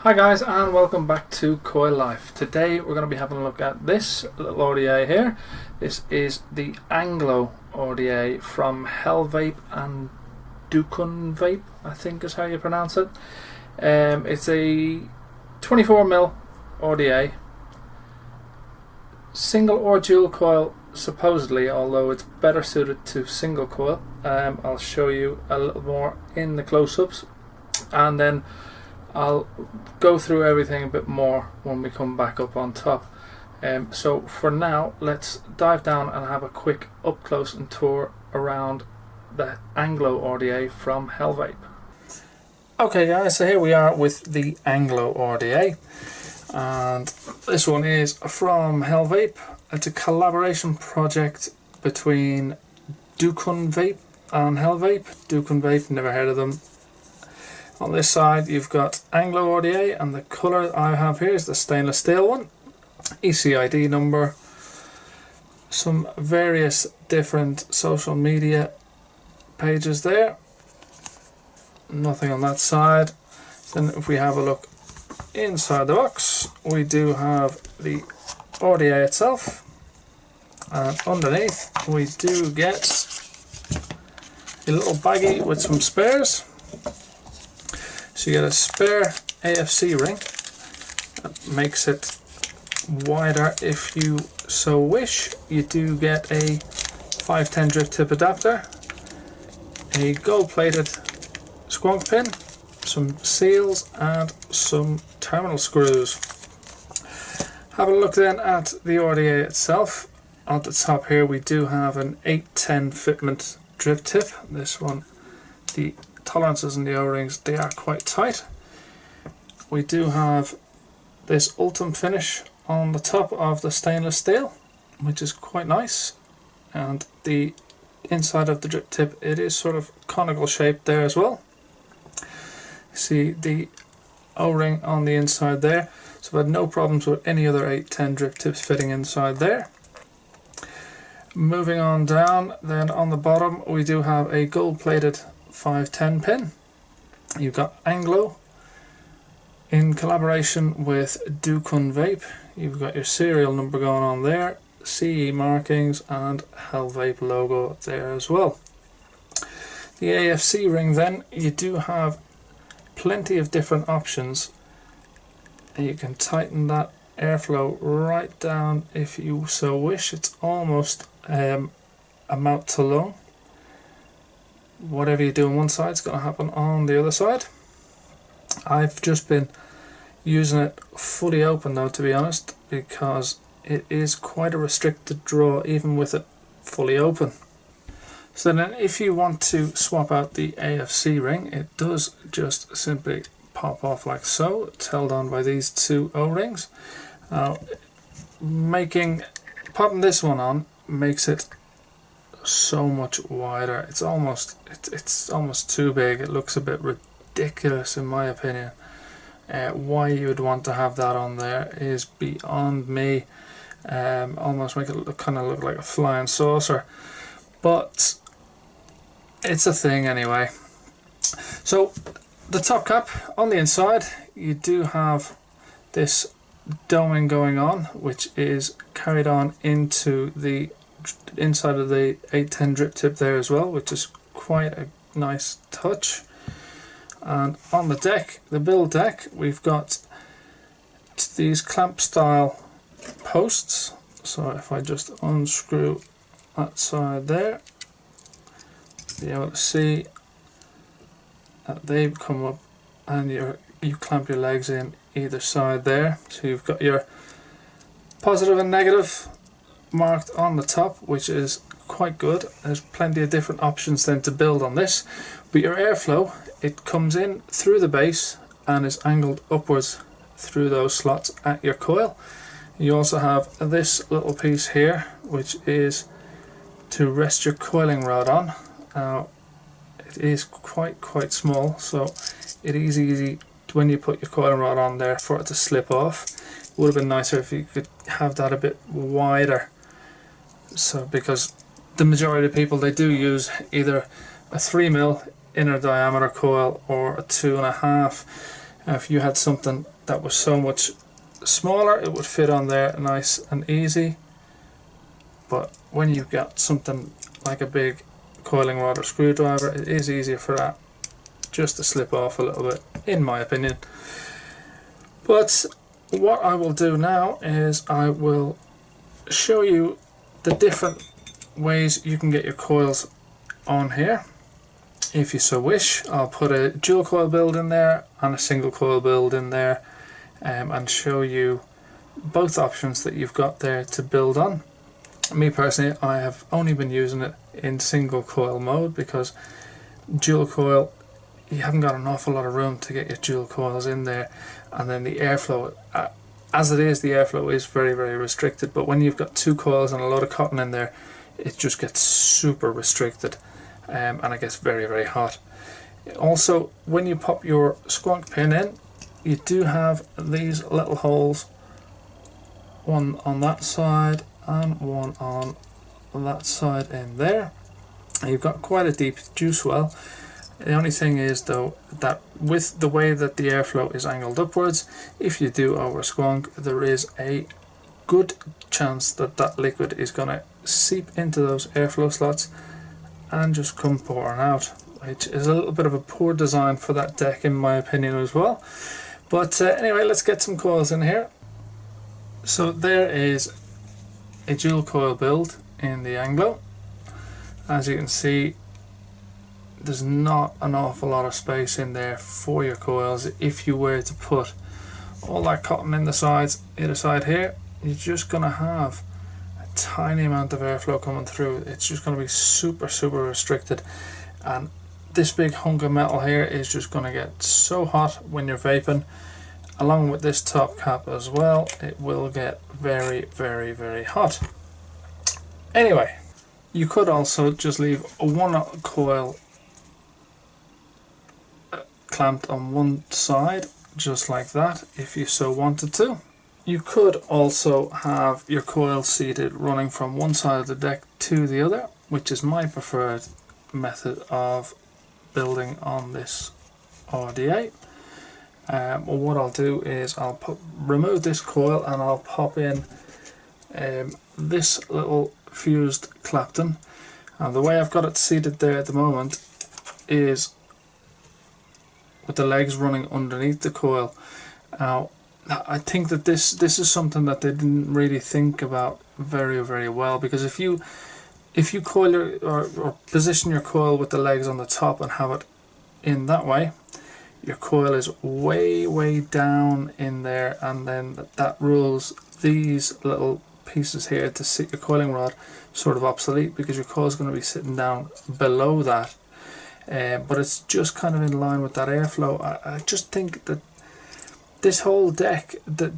Hi guys, and welcome back to Coil Life. Today we're going to be having a look at this little RDA here. This is the Anglo RDA from HellVape and Dukun Vape, I think is how you pronounce it. It's a 24mm RDA, single or dual coil supposedly, although it's better suited to single coil. I'll show you a little more in the close-ups, and then I'll go through everything a bit more when we come back up on top. So for now, let's dive down and have a quick up close and tour around the Anglo RDA from HellVape. Okay guys, so here we are with the Anglo RDA, and this one is from HellVape. It's a collaboration project between Dukun Vape and HellVape. Dukun Vape, never heard of them. On this side you've got Anglo RDA, and the colour I have here is the stainless steel one. ECID number, some various different social media pages there. Nothing on that side. Then if we have a look inside the box, we do have the RDA itself, and underneath we do get a little baggie with some spares. So you get a spare AFC ring that makes it wider if you so wish. You do get a 510 drip tip adapter, a gold plated squonk pin, some seals and some terminal screws. Have a look then at the RDA itself. On the top here we do have an 810 fitment drip tip. This one, the tolerances in the O-rings, they are quite tight. We do have this ultim finish on the top of the stainless steel, which is quite nice, and the inside of the drip tip, it is sort of conical shaped there as well. See the O-ring on the inside there, so I've had no problems with any other 810 drip tips fitting inside there. Moving on down, then on the bottom we do have a gold plated 510 pin. You've got Anglo in collaboration with Dukun Vape. You've got your serial number going on there, CE markings and HellVape logo up there as well. The AFC ring then, you do have plenty of different options, and you can tighten that airflow right down if you so wish. It's almost a mount to lung. Whatever you do on one side is going to happen on the other side. I've just been using it fully open though, to be honest, because it is quite a restricted draw even with it fully open. So then if you want to swap out the AFC ring, it does just simply pop off like so. It's held on by these two O-rings. Popping this one on makes it so much wider. It's almost too big. It looks a bit ridiculous in my opinion. Why you would want to have that on there is beyond me. Almost make it kind of look like a flying saucer, but it's a thing anyway. So the top cap on the inside, you do have this doming going on, which is carried on into the inside of the 810 drip tip there as well, which is quite a nice touch. And on the deck, the build deck, we've got these clamp style posts. So if I just unscrew that side there, be able to see that they come up, and you clamp your legs in either side there. So you've got your positive and negative marked on the top, which is quite good. There's plenty of different options then to build on this, but your airflow, it comes in through the base and is angled upwards through those slots at your coil. You also have this little piece here, which is to rest your coiling rod on. Now it is quite small, so it is easy when you put your coiling rod on there for it to slip off. It would have been nicer if you could have that a bit wider, so because the majority of people, they do use either a 3mm inner diameter coil or a 2.5. If you had something that was so much smaller, it would fit on there nice and easy, but when you've got something like a big coiling rod or screwdriver, it is easier for that just to slip off a little bit, in my opinion. But what I will do now is I will show you the different ways you can get your coils on here. If you so wish, I'll put a dual coil build in there and a single coil build in there, and show you both options that you've got there to build on. Me personally, I have only been using it in single coil mode, because dual coil, you haven't got an awful lot of room to get your dual coils in there, and then the airflow, as it is, the airflow is very, very restricted, but when you've got two coils and a load of cotton in there, it just gets super restricted, and it gets very, very hot. Also, when you pop your squonk pin in, you do have these little holes, one on that side and one on that side in there, and you've got quite a deep juice well. The only thing is though, that with the way that the airflow is angled upwards, if you do over squonk, there is a good chance that that liquid is going to seep into those airflow slots and just come pouring out, which is a little bit of a poor design for that deck in my opinion as well. But anyway, let's get some coils in here. So there is a dual coil build in the Anglo. As you can see, there's not an awful lot of space in there for your coils. If you were to put all that cotton in the sides, either side here, you're just going to have a tiny amount of airflow coming through. It's just going to be super, super restricted, and this big hunk of metal here is just going to get so hot when you're vaping. Along with this top cap as well, it will get very, very, very hot. Anyway, you could also just leave one coil clamped on one side, just like that, if you so wanted to. You could also have your coil seated running from one side of the deck to the other, which is my preferred method of building on this RDA. What I'll do is I'll remove this coil and I'll pop in this little fused Clapton, and the way I've got it seated there at the moment is with the legs running underneath the coil. Now I think that this is something that they didn't really think about very, very well, because if you coil or position your coil with the legs on the top and have it in that way, your coil is way, way down in there, and then that rules these little pieces here to sit your coiling rod sort of obsolete, because your coil is going to be sitting down below that. But it's just kind of in line with that airflow. I just think that this whole deck, that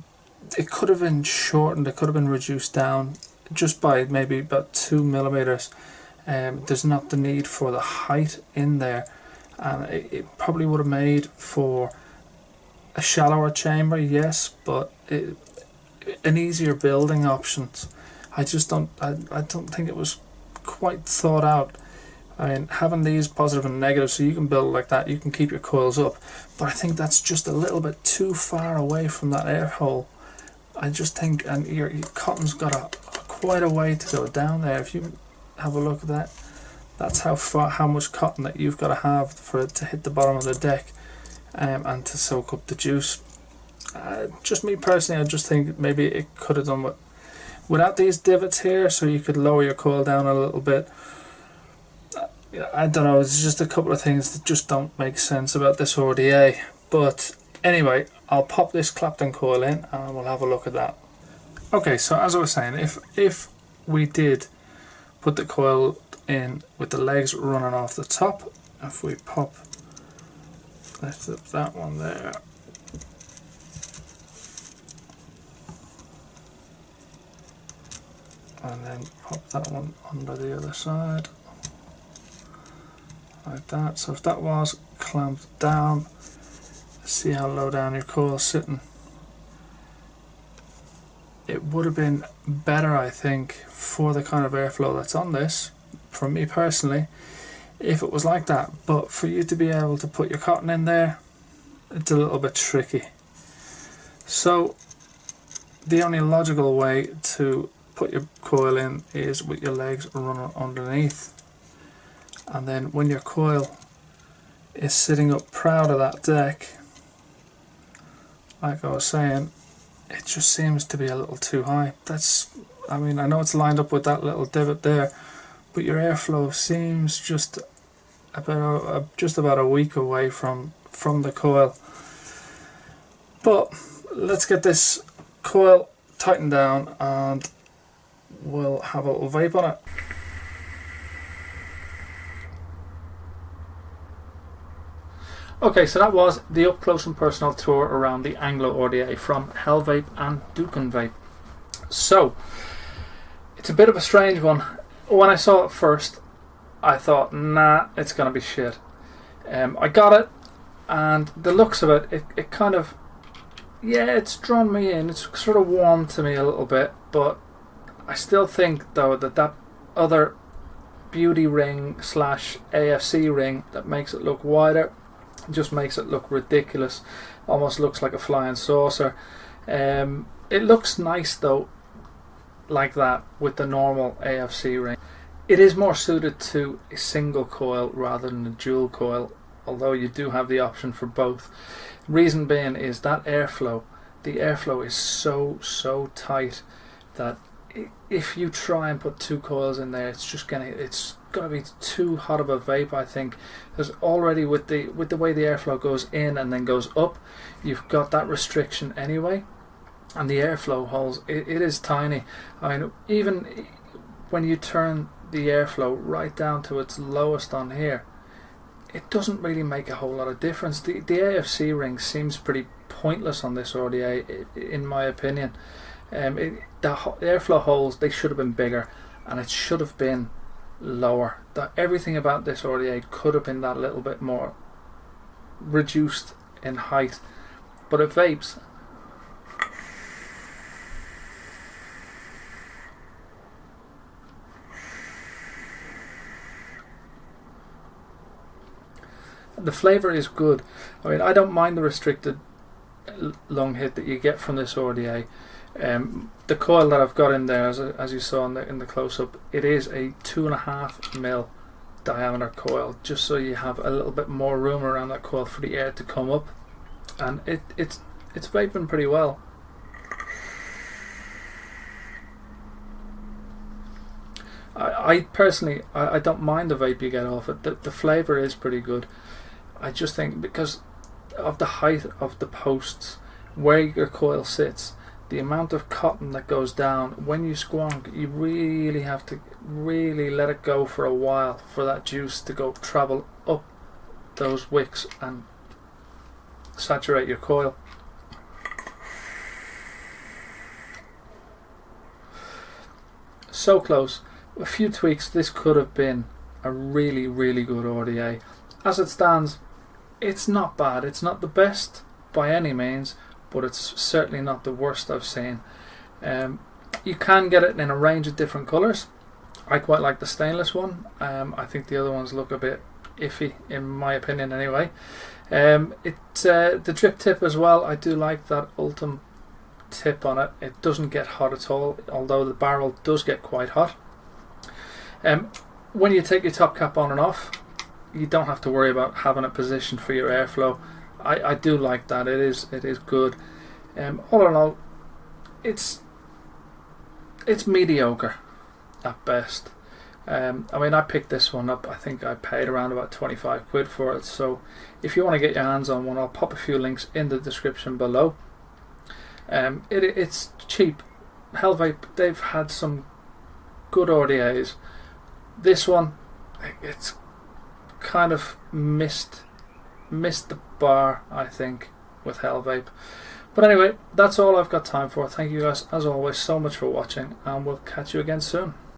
it could have been shortened, it could have been reduced down just by maybe about 2 millimeters. There's not the need for the height in there, and it probably would have made for a shallower chamber, yes, but an easier building options. I don't think it was quite thought out. I mean, having these positive and negative, so you can build like that, you can keep your coils up, but I think that's just a little bit too far away from that air hole. I just think, and your cotton's got quite a way to go down there. If you have a look at that, that's how much cotton that you've got to have for it to hit the bottom of the deck, and to soak up the juice. Just me personally, I just think maybe it could have done without these divots here, so you could lower your coil down a little bit. I don't know, it's just a couple of things that just don't make sense about this RDA. But anyway, I'll pop this Clapton coil in and we'll have a look at that. Okay, so as I was saying, if we did put the coil in with the legs running off the top, if we lift up that one there, and then pop that one under the other side, like that. So if that was clamped down, see how low down your coil's sitting. It would have been better, I think, for the kind of airflow that's on this, for me personally, if it was like that. But for you to be able to put your cotton in there, it's a little bit tricky. So the only logical way to put your coil in is with your legs running underneath, and then when your coil is sitting up proud of that deck, like I was saying, it just seems to be a little too high. I mean, I know it's lined up with that little divot there, but your airflow seems just about a week away from the coil. But let's get this coil tightened down and we'll have a little vape on it. Okay, so that was the up close and personal tour around the Anglo RDA from HellVape and Dukun Vape. So it's a bit of a strange one. When I saw it first, I thought, nah, it's gonna be shit. I got it, and the looks of it kind of, yeah, it's drawn me in. It's sort of warmed to me a little bit, but I still think though that other beauty ring / AFC ring that makes it look wider just makes it look ridiculous. Almost looks like a flying saucer. It looks nice though, like that, with the normal AFC ring. It is more suited to a single coil rather than a dual coil, although you do have the option for both. Reason being is that airflow. The airflow is so tight that if you try and put two coils in there, it's gonna be too hot of a vape. I think there's already with the way the airflow goes in and then goes up, you've got that restriction anyway, and the airflow holes, it is tiny. I mean, even when you turn the airflow right down to its lowest on here, it doesn't really make a whole lot of difference. The AFC ring seems pretty pointless on this RDA, in my opinion. The airflow holes, they should have been bigger, and it should have been lower. Everything about this RDA could have been that little bit more reduced in height, but it vapes. The flavour is good. I mean, I don't mind the restricted lung hit that you get from this RDA. The coil that I've got in there, as you saw in the close-up, it is a 2.5mm diameter coil, just so you have a little bit more room around that coil for the air to come up, and it's vaping pretty well. I personally don't mind the vape you get off it. The flavour is pretty good. I just think because of the height of the posts, where your coil sits, the amount of cotton that goes down, when you squonk, you really have to let it go for a while for that juice to go travel up those wicks and saturate your coil. So close. A few tweaks, this could have been a really good RDA. As it stands, it's not bad. It's not the best by any means, but it's certainly not the worst I've seen. You can get it in a range of different colours. I quite like the stainless one. I think the other ones look a bit iffy, in my opinion anyway. The drip tip as well, I do like that Ultim tip on it. It doesn't get hot at all, although the barrel does get quite hot. When you take your top cap on and off, you don't have to worry about having it positioned for your airflow. I do like that. It is good. All in all, it's mediocre at best. I mean, I picked this one up. I think I paid around about 25 quid for it. So if you want to get your hands on one, I'll pop a few links in the description below. It's cheap. HellVape, they've had some good RDAs. This one, it's kind of missed the bar, I think, with HellVape. But anyway, that's all I've got time for. Thank you guys, as always, so much for watching, and we'll catch you again soon.